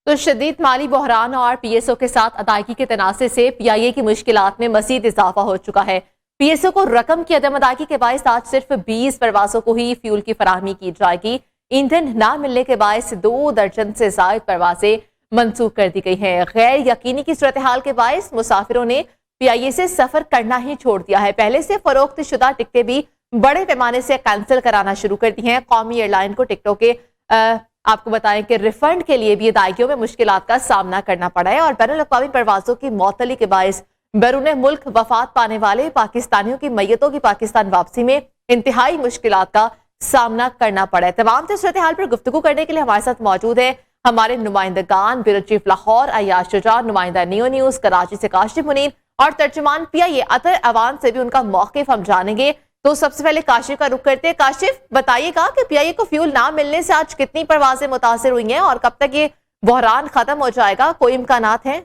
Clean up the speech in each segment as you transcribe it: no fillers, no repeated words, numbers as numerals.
तो शदीद माली बहरान और पीएसओ के साथ अदायगी के तनाज़े से पीआईए की मुश्किलात में मजीद इजाफा हो चुका है। पीएसओ को रकम की अदम अदायगी के बायस आज सिर्फ 20 परवाजों को ही फ्यूल की फराहमी की जाएगी। ईंधन न मिलने के बायस 2 दर्जन से जायद परवाजें मंसूख कर दी गई हैं। गैर यकीनी की सूरत हाल के बायस मुसाफिरों ने पीआईए से सफर करना ही छोड़ दिया है। पहले से फरोख्त शुदा टिकटें भी बड़े पैमाने से कैंसिल कराना शुरू कर दी हैं। कौमी एयरलाइन को टिकटों के आपको बताएं कि रिफंड के लिए भी अदायगियों में मुश्किलात का सामना करना पड़ा है और बैनुल अक़वामी परवाजों की मअतली के बायस बैरून मुल्क वफात पाने वाले पाकिस्तानियों की मैयतों की पाकिस्तान वापसी में इंतहाई मुश्किलात का सामना करना पड़ा है। तमाम सूरत हाल पर गुफ्तगू करने के लिए हमारे साथ मौजूद है हमारे नुमाइंदगान ब्यूरो चीफ लाहौर अयाश शुजा, नुमाइंदा नियो न्यूज कराची से काशिफ मुनीर और तर्जुमान पीआईए अतर अवान से भी उनका मौक़िफ़ हम जानेंगे। तो सबसे पहले काशिफ का रुख करते हैं। काशिफ, बताइएगा कि पीआईए को फ्यूल ना मिलने से आज कितनी परवाजें मुतासिर हुई हैं और कब तक ये बहरान खत्म हो जाएगा, कोई इम्कानात हैं?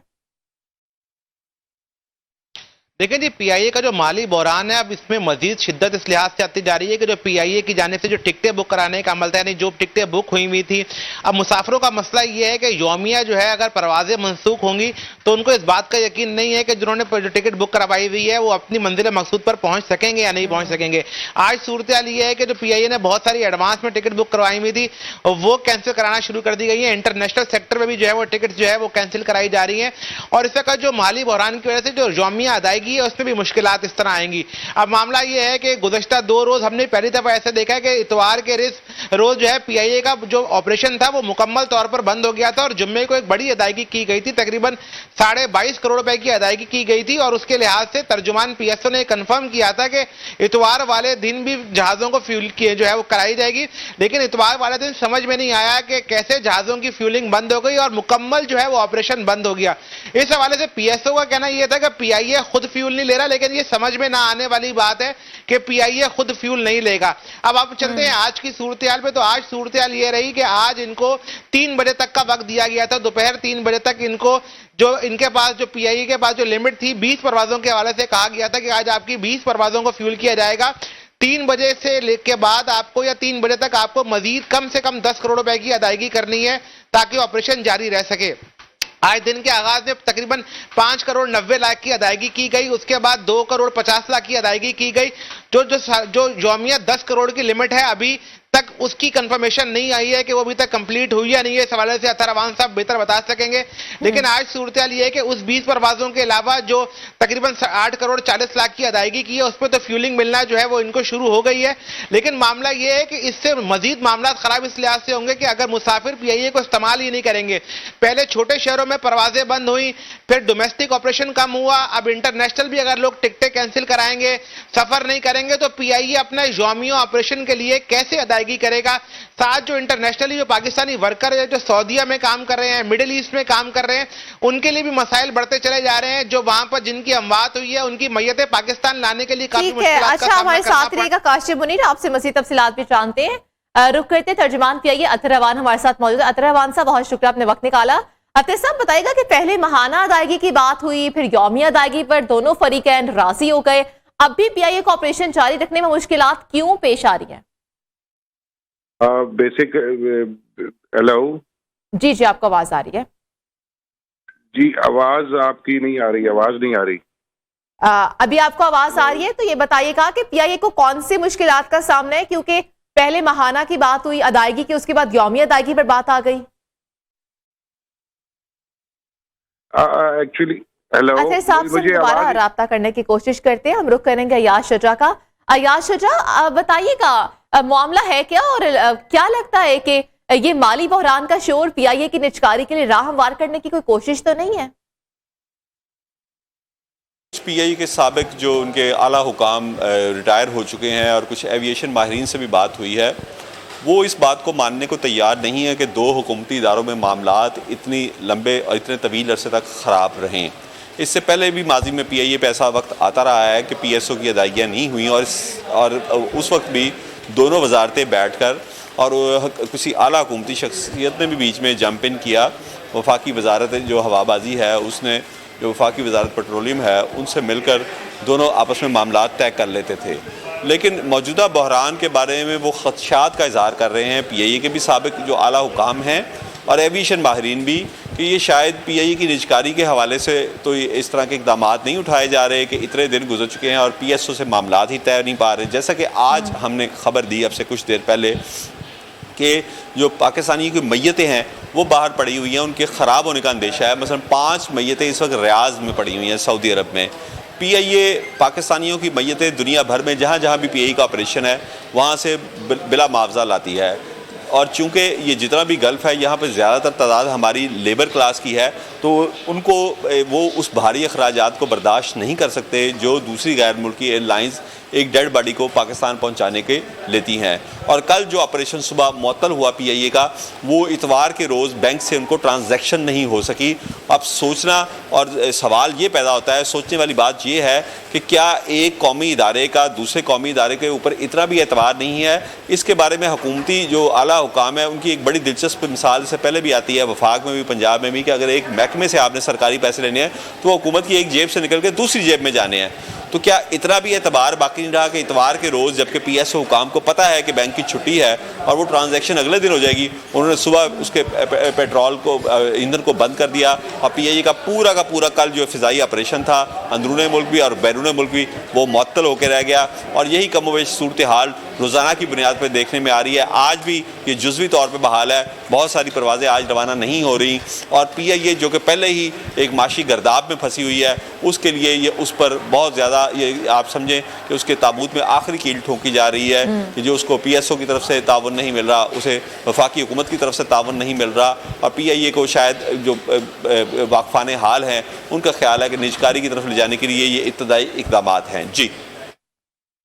देखिए जी, पीआईए का जो माली बहरान है अब इसमें मजीद शिद्दत इस लिहाज से आती जा रही है कि जो पीआईए की जाने से जो टिकटें बुक कराने का अमल था, यानी जो टिकटें बुक हुई थी, अब मुसाफिरों का मसला ये है कि यौमिया जो है अगर परवाजें मनसूख होंगी तो उनको इस बात का यकीन नहीं है कि जिन्होंने जो टिकट बुक करवाई हुई है वो अपनी मंजिल मकसूद पर पहुंच सकेंगे या नहीं पहुंच सकेंगे। आज सूरत हाल ये है कि जो पीआईए ने बहुत सारी एडवांस में टिकट बुक करवाई हुई थी वो कैंसिल कराना शुरू कर दी गई है। इंटरनेशनल सेक्टर में भी जो है वो टिकट जो है वो कैंसिल कराई जा रही है और इस वक्त जो माली बहरान की वजह से जो यौमिया अदायगी है उसमें भी मुश्किल इस तरह आएंगी। अब मामला यह है कि गुज़श्ता 2 रोज हमने पहली दफा ऐसा देखा है कि इतवार के रोज जो है पीआईए का जो ऑपरेशन था वो मुकम्मल तौर पर बंद हो गया था और जुम्मे को एक बड़ी अदायगी की गई थी, तकरीबन 22.5 करोड़ रुपए की अदायगी की गई थी और उसके लिहाज से तर्जुमान पीएसओ ने कंफर्म किया था कि इतवार वाले दिन भी जहाजों को फ्यूल की जो है वो कराई जाएगी। लेकिन इतवार वाले दिन समझ में नहीं आया कि कैसे जहाजों की फ्यूलिंग बंद हो गई और मुकम्मल जो है वो ऑपरेशन बंद हो गया। इस हवाले से पीएसओ का कहना यह था कि पीआईए खुद फ्यूल नहीं ले रहा, लेकिन ये समझ में ना आने वाली बात है कि पीआईए खुद फ्यूल नहीं लेगा। अब आप चलते हैं आज की सूरत हाल पे। तो आज सूरत हाल ये रही कि आज इनको 3 बजे तक का वक्त दिया गया था, दोपहर 3 बजे तक इनको जो इनके पास जो पीआईए के पास जो लिमिट थी 20 परवाजों के हवाले से कहा गया था कि आज आपकी 20 परवाजों को फ्यूल किया जाएगा। 3 बजे से लेके बाद आपको या 3 बजे तक आपको मजीद कम से कम 10 करोड़ रुपए की अदायगी करनी है ताकि ऑपरेशन जारी रह सके। आज दिन के आगाज में तकरीबन 5 करोड़ 90 लाख की अदायगी की गई, उसके बाद 2 करोड़ 50 लाख की अदायगी की गई। जो यौमिया 10 करोड़ की लिमिट है अभी तक उसकी कंफर्मेशन नहीं आई है कि वो अभी तक कंप्लीट हुई या नहीं है। इस हवाले से अतर अवान साहब बेहतर बता सकेंगे। लेकिन आज सूरत हाल ये है कि उस 20 परवाजों के अलावा जो तकरीबन 8 करोड़ 40 लाख की अदायगी की है उस पर तो फ्यूलिंग मिलना जो है वो इनको शुरू हो गई है। लेकिन मामला ये है कि इससे मजीद मामला खराब इस लिहाज से होंगे कि अगर मुसाफिर पीआईए को इस्तेमाल ही नहीं करेंगे। पहले छोटे शहरों में परवाजें बंद हुई, फिर डोमेस्टिक ऑपरेशन कम हुआ, अब इंटरनेशनल भी अगर लोग टिकटें कैंसिल कराएंगे, सफर नहीं करेंगे तो पीआईए अपना यौमिया ऑपरेशन के लिए कैसे अदायगी करेगा। साथ जो इंटरनेशनली जो पाकिस्तानी वर्कर है जो सऊदीया में काम कर रहे हैं, मिडिल ईस्ट में काम कर रहे हैं, उनके लिए भी मसाइल बढ़ते चले जा रहे हैं। जो वहां पर जिनकी अमवात हुई है उनकी मैयतें पाकिस्तान लाने के लिए काफी मुश्किल। अच्छा, हमारे साथ रहेगा काशिफ मुनीर, आपसे मज़ीद तफसीलात भी जानते हैं। रुक करते तर्जुमान पीआईए अतर अवान हमारे साथ मौजूद है। अतर अवान साहब, बहुत शुक्रिया, आपने वक्त निकाला। अतर साहब, बताइएगा कि पहले महाना अदायगी की बात हुई, फिर यौमिया अदायगी पर दोनों फरीकैन राजी हो गए, अब भी पीआईए को ऑपरेशन जारी रखने में मुश्किलात क्यों पेश आ रही है? बेसिक हेलो जी जी, आपको आवाज आ रही है? जी, आवाज आपकी नहीं आ रही, आवाज नहीं आ रही। अभी आपको आवाज आ रही है? तो ये बताइएगा कि पीआईए को कौन सी मुश्किलात का सामना है, क्योंकि पहले महाना की बात हुई अदायगी की, उसके बाद यौमिया अदायगी पर बात आ गई। एक्चुअली हेलो, अच्छा, साहब से दोबारा राब्ता करने की कोशिश करते हैं। हम रुख करेंगे अयाश शुजा का। अयाश शुजा, बताइएगा मामला है क्या और क्या लगता है कि ये माली बहरान का शोर पीआईए की निचकारी के लिए राह हमवार करने की कोई कोशिश तो नहीं है? पीआईए के साबिक जो उनके आला हुकाम रिटायर हो चुके हैं और कुछ एविएशन माहिरीन से भी बात हुई है, वो इस बात को मानने को तैयार नहीं है कि 2 हुकूमती इदारों में मामलात इतनी लंबे और इतने तवील अरसे तक ख़राब रहें। इससे पहले भी माजी में पीआईए पे ऐसा वक्त आता रहा है कि पीएसओ की अदायगियाँ नहीं हुई और उस वक्त भी दोनों वजारतें बैठकर और किसी आला हुकूमती शख्सियत ने भी बीच में जंप इन किया। वफाकी वजारत जो हवाबाजी है उसने, जो वफाकी वजारत पेट्रोलियम है, उनसे मिलकर दोनों आपस में मामलात तय कर लेते थे। लेकिन मौजूदा बहरान के बारे में वो खदशात का इजहार कर रहे हैं। पीआईए के भी साबिक जो आला हुकाम हैं और एविएशन माहिरीन भी कि ये शायद PIA की निजकारी के हवाले से तो इस तरह के इकदाम नहीं उठाए जा रहे कि इतने दिन गुजर चुके हैं और PSO से मामला ही तय नहीं पा रहे। जैसा कि आज हमने खबर दी अब से कुछ देर पहले कि जो पाकिस्तानियों की मैयतें हैं वो बाहर पड़ी हुई हैं, उनके ख़राब होने का अंदेशा है। मसलन 5 मैयतें इस वक्त रियाज में पड़ी हुई हैं सऊदी अरब में। PIA पाकिस्तानियों की मैयतें दुनिया भर में जहाँ जहाँ भी PIA का ऑपरेशन है वहाँ से बिला मुआवजा लाती है। और चूँकि ये जितना भी गल्फ़ है यहाँ पर ज़्यादातर तादाद हमारी लेबर क्लास की है, तो उनको वो उस भारी अखराजात को बर्दाश्त नहीं कर सकते जो दूसरी गैर मुल्की एयरलाइंस एक डेड बॉडी को पाकिस्तान पहुंचाने के लेती हैं। और कल जो ऑपरेशन सुबह मुअत्तल हुआ PIA का, वो इतवार के रोज़ बैंक से उनको ट्रांजैक्शन नहीं हो सकी। अब सोचना और सवाल ये पैदा होता है, सोचने वाली बात ये है कि क्या एक कौमी इदारे का दूसरे कौमी इदारे के ऊपर इतना भी एतबार नहीं है। इसके बारे में हुकूमती जो आला हुकाम है उनकी एक बड़ी दिलचस्प मिसाल से पहले भी आती है, वफाक में भी पंजाब में भी, कि अगर एक महकमे से आपने सरकारी पैसे लेने हैं तो हुकूमत की एक जेब से निकल के दूसरी जेब में जाने हैं। तो क्या इतना भी एतबार बाकी नहीं रहा कि इतवार के रोज़ जबकि PSO हुकाम को पता है कि बैंक की छुट्टी है और वो ट्रांजैक्शन अगले दिन हो जाएगी, उन्होंने सुबह उसके पेट्रोल को ईंधन को बंद कर दिया और PIA का पूरा कल जो फ़िज़ाई ऑपरेशन था अंदरूनी मुल्क भी और बैरून मुल्क भी वो मुअत्तल होकर रह गया। और यही कमोवेश सूरत हाल रोज़ाना की बुनियाद पर देखने में आ रही है। आज भी ये जुज़वी तौर पर बहाल है, बहुत सारी परवाज़ें आज रवाना नहीं हो रही और PIA जो कि पहले ही एक माशी गर्दाब में फंसी हुई है उसके लिए ये उस पर बहुत ज़्यादा ये आप समझें कि उसके ताबूत में आखिरी कील ठोकी जा रही है कि जो उसको PSO की तरफ से तावन नहीं मिल रहा, उसे वफाकी हुकूमत की तरफ से तावन नहीं मिल रहा और PIA को शायद जो वाकफाने हाल हैं उनका ख्याल है कि निजकारी की तरफ ले जाने के लिए ये इब्तदाई इक़दाम हैं। जी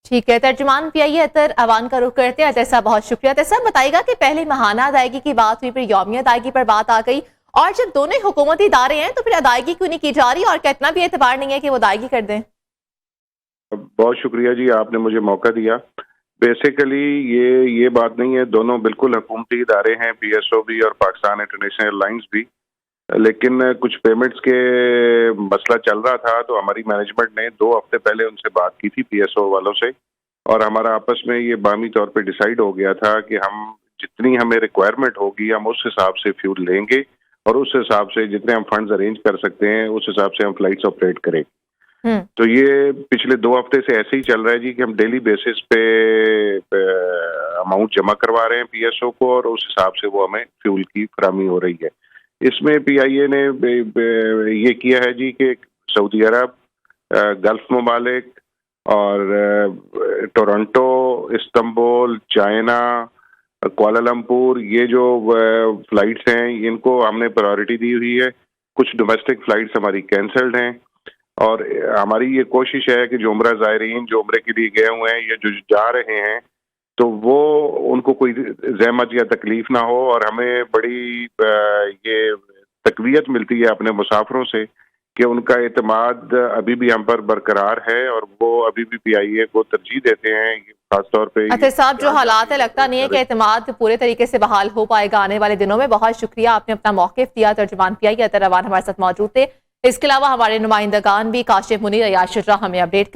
ठीक है, तर्जुमान PIA अतर अवान का रुख करते हैं। अतर साहब बहुत शुक्रिया। अतर साहब बताइएगा कि पहले माहाना अदायगी की बात हुई, फिर यौमी अदायगी पर बात आ गई और जब दोनों हुकूमती इदारे हैं तो फिर अदायगी क्यों नहीं की जा रही और क्या इतना भी एतबार नहीं है कि वो अदायगी कर दें? बहुत शुक्रिया जी, आपने मुझे मौका दिया। बेसिकली ये बात नहीं है, दोनों बिल्कुल हुकूमती इदारे हैं, PSO भी और पाकिस्तान इंटरनेशनल एयरलाइंस भी। लेकिन कुछ पेमेंट्स के मसला चल रहा था तो हमारी मैनेजमेंट ने 2 हफ्ते पहले उनसे बात की थी PSO वालों से और हमारा आपस में ये बामी तौर पे डिसाइड हो गया था कि हम जितनी हमें रिक्वायरमेंट होगी हम उस हिसाब से फ्यूल लेंगे और उस हिसाब से जितने हम फंड्स अरेंज कर सकते हैं उस हिसाब से हम फ्लाइट्स ऑपरेट करेंगे। तो ये पिछले 2 हफ्ते से ऐसे ही चल रहा है जी कि हम डेली बेसिस पे अमाउंट जमा करवा रहे हैं PSO को और उस हिसाब से वो हमें फ्यूल की फराहमी हो रही है। इसमें PIA ने ये किया है जी कि सऊदी अरब, गल्फ ममालिक और टोरंटो, इस्तांबुल, चाइना, कुआलालंपुर, ये जो फ्लाइट्स हैं इनको हमने प्रायोरिटी दी हुई है। कुछ डोमेस्टिक फ्लाइट्स हमारी कैंसल्ड हैं और हमारी ये कोशिश है कि जो उम्रा ज़ायरीन जो उम्रे के लिए गए हुए हैं या जो जा रहे हैं तो वो उनको कोई ज़हमत या तकलीफ ना हो और हमें बड़ी ये तकवीयत मिलती है अपने मुसाफिरों से कि उनका एतमाद अभी भी हम पर बरकरार है और वो अभी भी PIA को तरजीह देते हैं, खासतौर पे। अतर साहब जो हालात है लगता नहीं है कि एतमाद पूरे तरीके से बहाल हो पाएगा आने वाले दिनों में। बहुत शुक्रिया, आपने अपना मौक़िफ़ दिया। तर्जुमान PIA अतर अवान हमारे साथ मौजूद थे। इसके अलावा हमारे नुमाइंदगान भी काशिफ मुनीर, अयाज शुर्रा हमें अपडेट कर